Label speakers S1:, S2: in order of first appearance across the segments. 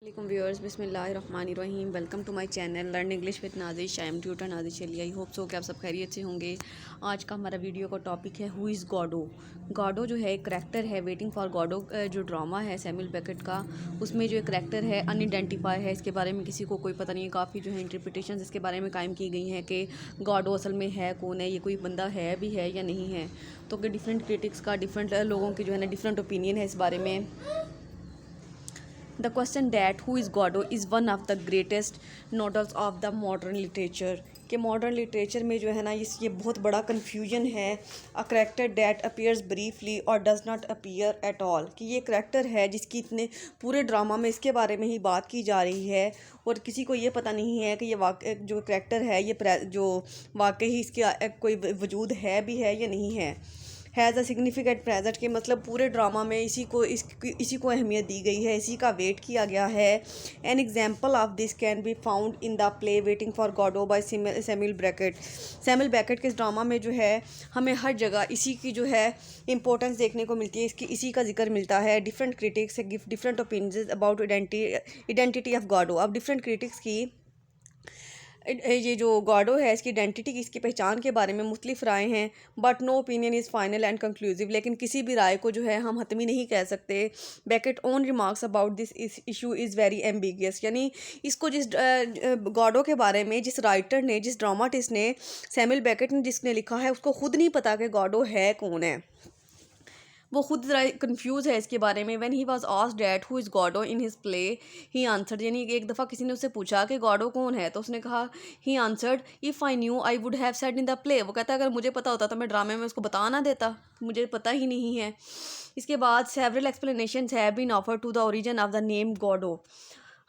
S1: Viewers बिस्मिल्लाहिर्रहमानिर्रहीम। Welcome to my channel learn English with Nazish. I am tutor Nazish Ali. I hope so कि आप सब खैरियत से होंगे। आज का हमारा वीडियो का टॉपिक है हु इज़ गॉडो। गॉडो जो है एक करैक्टर है वेटिंग फॉर गॉडो, जो ड्रामा है सैमुअल बेकेट का, उसमें जो एक करैक्टर है अनआइडेंटिफाई है। इसके बारे में किसी को कोई पता नहीं है। काफ़ी जो है इंटरप्रिटेशंस इसके बारे में कायम की गई हैं कि गॉडो असल में है कौन है, ये कोई बंदा है भी है या नहीं है। तो कि डिफरेंट क्रिटिक्स का, डिफरेंट लोगों की जो है ना डिफरेंट ओपिनियन है इस बारे में। The question that who is Godot is one of the greatest novels of the modern literature। कि मॉडर्न लिटरेचर में जो है ना ये बहुत बड़ा कन्फ्यूजन है। A character that appears briefly और does not appear at all. कि ये करेक्टर है जिसकी इतने पूरे ड्रामा में इसके बारे में ही बात की जा रही है और किसी को ये पता नहीं है कि ये वाकई जो करेक्टर है ये जो वाकई ही इसके कोई वजूद है भी है या नहीं है। हैज़ अ सिग्निफिकेंट प्रेजेंट के मतलब पूरे ड्रामा में इसी को अहमियत दी गई है, इसी का वेट किया गया है। An example of this can be found in the play waiting for Godot by Samuel Beckett. Samuel Beckett के इस ड्रामा में जो है हमें हर जगह इसी की जो है इंपॉर्टेंस देखने को मिलती है, इसी का जिक्र मिलता है। Different critics give different opinions about identity of Godot. अब डिफरेंट क्रिटिक्स की ये जो गॉडो है इसकी आइडेंटिटी की, इसकी पहचान के बारे में मुख्तलिफ राय हैं। But no opinion is final and conclusive. लेकिन किसी भी राय को जो है हम हतमी नहीं कह सकते। Beckett own remarks about this issue is very ambiguous. यानी इसको जिस गॉडो के बारे में जिस राइटर ने, जिस ड्रामाटिस्ट ने, सैमुअल बेकेट ने जिसने लिखा है, उसको खुद नहीं पता कि गॉडो है कौन है। वो खुद कंफ्यूज है इसके बारे में। When he was asked that who is Godot in his play he answered. यानी एक दफ़ा किसी ने उससे पूछा कि गॉडो कौन है, तो उसने कहा he answered if I knew I would have said in the play. वो कहता है अगर मुझे पता होता तो मैं ड्रामे में उसको बता ना देता, मुझे पता ही नहीं है। इसके बाद several explanations have been offered to the origin of the name Godot.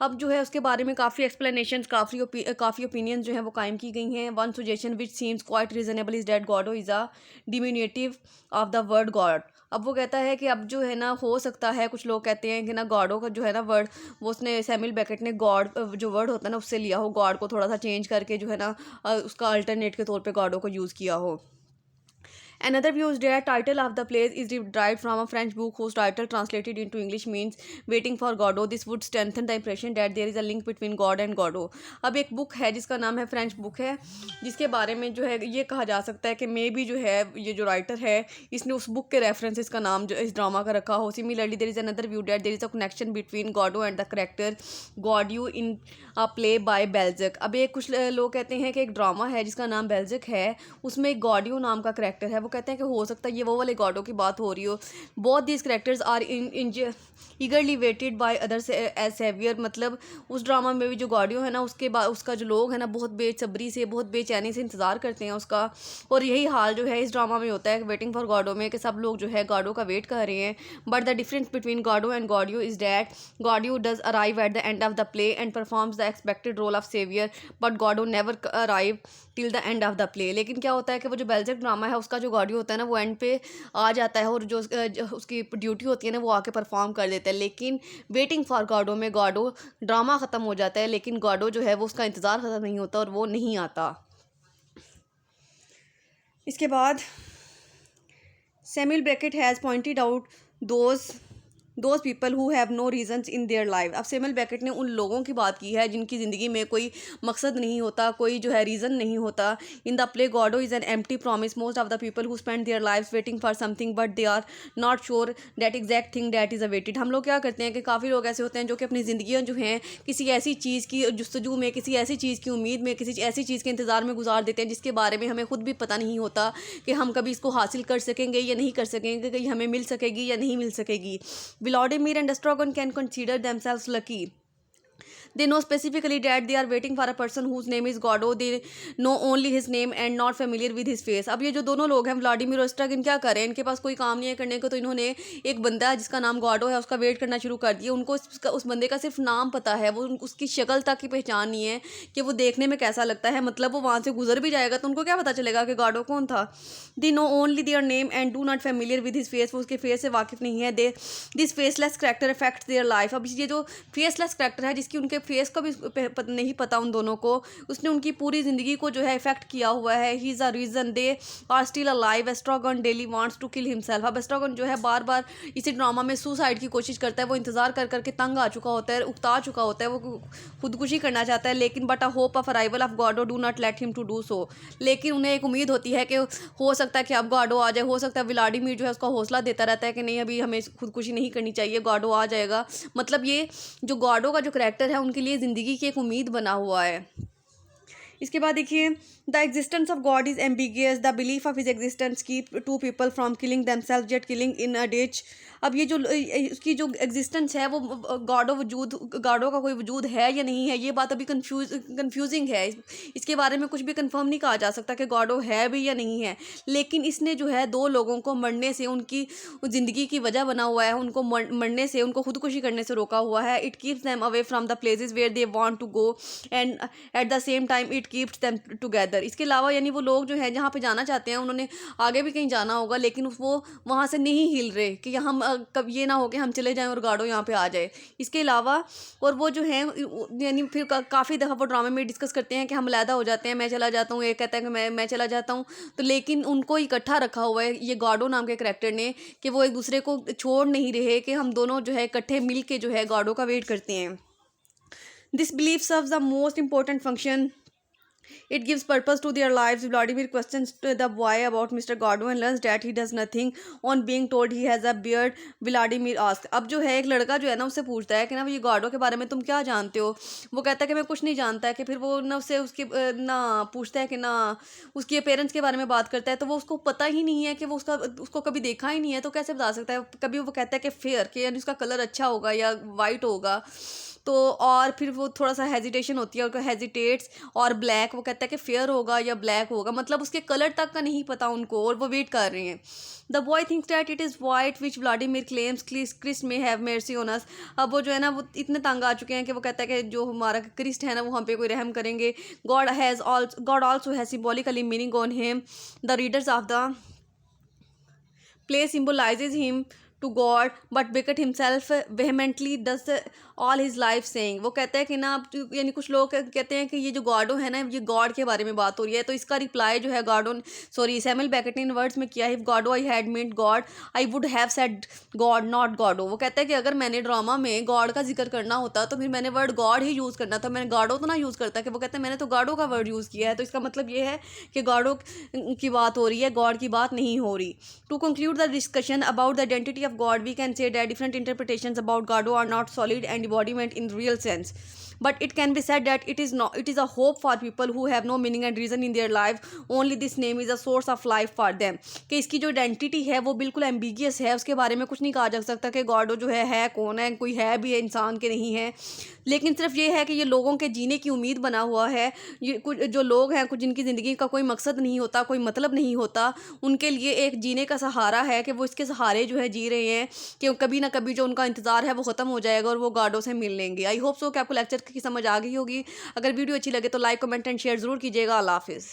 S1: अब जो है उसके बारे में काफ़ी एक्सप्लेनेशंस, काफ़ी ओपिनियन जो हैं वो कायम की गई हैं। One suggestion which seems quite reasonable is that Godot is a diminutive of the word God. अब वो कहता है कि अब जो है ना हो सकता है, कुछ लोग कहते हैं कि ना गॉडो का जो है ना वर्ड, वो उसने सैमुअल बेकेट ने गॉड जो वर्ड होता है ना उससे लिया हो, गॉड को थोड़ा सा चेंज करके जो है ना उसका अल्टरनेट के तौर पे गॉडो को यूज़ किया हो। Another view is that title of the play is derived from a French book whose title translated into English means Waiting for Godot. This would strengthen the impression that there is a link between God and Godot। अब एक book है जिसका नाम है, French book है, जिसके बारे में जो है ये कहा जा सकता है कि मे बी जो है ये जो राइटर है इसने उस बुक के रेफरेंस इसका नाम जो इस ड्रामा का रखा हो। Similarly there is another view that there is a connection between Godot and the character Godeau in a play by Balzac. अब एक कुछ लोग कहते हैं कि एक ड्रामा है जिसका नाम बेल्जक है, उसमें एक गॉड्यू नाम का करेक्टर है। वो कहते हैं कि हो सकता है ये वो वाले गॉडो की बात हो रही हो। Both these characters are eagerly waited by others as saviour. मतलब उस ड्रामा में भी जो गॉडियो है ना उसके बाद उसका जो लोग है ना बहुत बेसब्री से, बहुत बेचैनी से इंतज़ार करते हैं उसका। और यही हाल जो है इस ड्रामा में होता है वेटिंग फॉर गॉडो में, कि सब लोग जो है गॉडो का वेट कर रहे हैं। But the difference between Godot and Godeau is that Godeau does arrive at the end of the play and performs the expected role of saviour, but Godot never arrive till the end of the play. लेकिन क्या होता है कि वो जो बेल्जक drama है उसका जो गॉडियो होता है ना वो एंड पे आ जाता है और जो उसकी ड्यूटी होती है ना वो आके परफॉर्म कर देता है। लेकिन वेटिंग फॉर गॉडो में गॉडो ड्रामा ख़त्म हो जाता है लेकिन गॉडो जो है वो उसका इंतज़ार ख़त्म नहीं होता और वो नहीं आता। इसके बाद Samuel Beckett has pointed out those people who have no reasons in their life. अब सैमुअल बेकेट ने उन लोगों की बात की है जिनकी ज़िंदगी में कोई मकसद नहीं होता, कोई जो है रीज़न नहीं होता। In the play Godot is an empty promise. Most of the people who spend their life waiting for something but they are not sure that exact thing that is awaited. हम लोग क्या करते हैं कि काफ़ी लोग ऐसे होते हैं जो कि अपनी ज़िंदगियाँ जो हैं किसी ऐसी चीज़ की जुस्तजू में, किसी ऐसी चीज़ की उम्मीद में, किसी ऐसी चीज़ के इंतज़ार में गुजार देते हैं जिसके बारे में हमें खुद भी पता नहीं होता कि हम कभी इसको हासिल कर सकेंगे या नहीं कर सकेंगे, कहीं हमें मिल सकेगी या नहीं मिल सकेगी। Vladimir and Stragon can consider themselves lucky. They know specifically that they are waiting for a person whose name is Godot. They know only his name and not familiar with his face। अब ये जो दोनों लोग हैं Vladimir और स्ट्रागन क्या कर रहे हैं, इनके पास कोई काम नहीं है करने को, तो इन्होंने एक बंदा जिसका नाम गॉडो है उसका वेट करना शुरू कर दिया। उनको उस बंदे का सिर्फ नाम पता है, वो उसकी शक्ल तक की पहचान नहीं है कि वो देखने में कैसा लगता है। मतलब वो वहाँ से गुजर भी जाएगा तो उनको क्या पता चलेगा कि गॉडो कौन था। They know only their name and do not familiar with his face. वो उसके फेस से वाकिफ़ नहीं है। This faceless character affect there life. अब ये जो फेसलेस करेक्टर है जिसकी उनके फेस का भी नहीं पता उन दोनों को, उसने उनकी पूरी ज़िंदगी को जो है इफेक्ट किया हुआ है। He is a reason they are still alive. Estragon daily wants to kill himself. अब एस्ट्रागन जो है बार बार इसी ड्रामा में सुसाइड की कोशिश करता है। वो इंतज़ार कर करके तंग आ चुका होता है, उकता चुका होता है, वो खुदकुशी करना चाहता है, लेकिन but a hope of arrival of Godot do not let him to do so. लेकिन उन्हें एक उम्मीद होती है कि हो सकता है कि अब गॉडो आ जाए, हो सकता है व्लादिमीर जो है उसका हौसला देता रहता है कि नहीं अभी हमें खुदकुशी नहीं करनी चाहिए, गॉडो आ जाएगा। मतलब ये जो गॉडो का जो करैक्टर है उनके लिए ज़िंदगी की एक उम्मीद बना हुआ है। इसके बाद देखिए, the existence of God is ambiguous, the belief of his existence keep to people from killing themselves yet killing in a ditch. अब ये जो उसकी जो एग्जिस्टेंस है वो गॉडो का कोई वजूद है या नहीं है, ये बात अभी कंफ्यूजिंग है। इसके बारे में कुछ भी कंफर्म नहीं कहा जा सकता कि गॉडो है भी या नहीं है। लेकिन इसने जो है दो लोगों को मरने से, उनकी ज़िंदगी की वजह बना हुआ है, उनको मरने से, उनको खुदकुशी करने से रोका हुआ है। It keeps them away from the places where they want to go and at the same time it keeps them together. इसके अलावा यानी वो लोग जो हैं जहाँ पे जाना चाहते हैं, उन्होंने आगे भी कहीं जाना होगा, लेकिन वो वहाँ से नहीं हिल रहे कि हम कब ये ना हो कि हम चले जाएं और गार्डो यहाँ पे आ जाए। इसके अलावा और वो जो हैं यानी फिर काफ़ी दफ़ा वो ड्रामे में डिस्कस करते हैं कि हम अलहदा हो जाते हैं, मैं चला जाता हूँ, एक कहता है कि मैं चला जाता हूँ। तो लेकिन उनको इकट्ठा रखा हुआ है ये गार्डो नाम के करैक्टर ने कि वो एक दूसरे को छोड़ नहीं रहे, कि हम दोनों जो है इकट्ठे मिल के जो है गार्डो का वेट करते हैं। This belief serves the most important function, it gives purpose to their lives. Vladimir questions the boy about Mr. Gordo and learns that he does nothing. On being told he has a beard, Vladimir asks, अब जो है एक लड़का जो है ना उससे पूछता है कि ना ये गार्डो के बारे में तुम क्या जानते हो। वो कहता है कि मैं कुछ नहीं जानता है। कि फिर वो ना उससे उसके ना पूछता है कि ना उसके पेरेंट्स के बारे में बात करता है, तो वो उसको पता ही नहीं है कि वो उसको कभी देखा ही नहीं है, तो कैसे बता सकता है। कभी वो कहता है कि फेयर, कि यानी उसका कलर अच्छा होगा या वाइट होगा, तो और फिर वो थोड़ा सा हेजिटेशन होती है और हेजिटेट्स, और ब्लैक, वो कहता है कि फेयर होगा या ब्लैक होगा, मतलब उसके कलर तक का नहीं पता उनको, और वो वेट कर रहे हैं। The boy thinks that it is white which Vladimir claims Christ may have mercy on us. अब वो जो है ना वो इतने तंग आ चुके हैं कि वो कहता है कि जो हमारा क्रिस्ट है ना वो हम पे कोई रहम करेंगे। God also has symbolically meaning on him. The readers of the play symbolizes him to God, but Beckett himself vehemently does all his life saying, वो कहता है कि ना यानी कुछ लोग कहते हैं कि ये जो गॉडो है ना ये गॉड के बारे में बात हो रही है। तो इसका रिप्लाई जो है सैमुअल बेकेट ने इन वर्ड्स में किया, if Godot I had meant God I would have said God not Godot. वो कहता है कि अगर मैंने ड्रामा में गॉड का जिक्र करना होता तो फिर मैंने वर्ड गॉड ही यूज़ करना था, मैंने गॉडो तो ना यूज़ करता। कि वो कहते हैं मैंने तो गॉडो का वर्ड यूज़ किया है, तो इसका मतलब ये है कि गॉडो की बात हो रही है, गॉड की बात नहीं हो रही। To conclude the discussion about the identity of God, we can say that different interpretations about God are not solid and embodiment in real sense, but it can be said that it is a hope for people who have no meaning and reason in their life. Only this name is a source of life for them. कि इसकी जो identity है वो बिल्कुल ambiguous है, उसके बारे में कुछ नहीं कहा जा सकता कि गॉडो जो है कौन है, कोई है भी है इंसान के नहीं है, लेकिन सिर्फ ये है कि ये लोगों के जीने की उम्मीद बना हुआ है। ये कुछ जो लोग हैं, कुछ जिनकी ज़िंदगी का कोई मकसद नहीं होता, कोई मतलब नहीं होता, उनके लिए एक जीने का सहारा है कि वो इसके सहारे जो है जी रहे हैं, कि कभी ना कभी जो उनका इंतज़ार है वो ख़त्म हो जाएगा और वो गॉडो से मिल लेंगे। आई होप सो कि आपको लेक्चर की समझ आ गई होगी। अगर वीडियो अच्छी लगे तो लाइक, कमेंट एंड शेयर ज़रूर कीजिएगा। अल्लाह हाफिज़।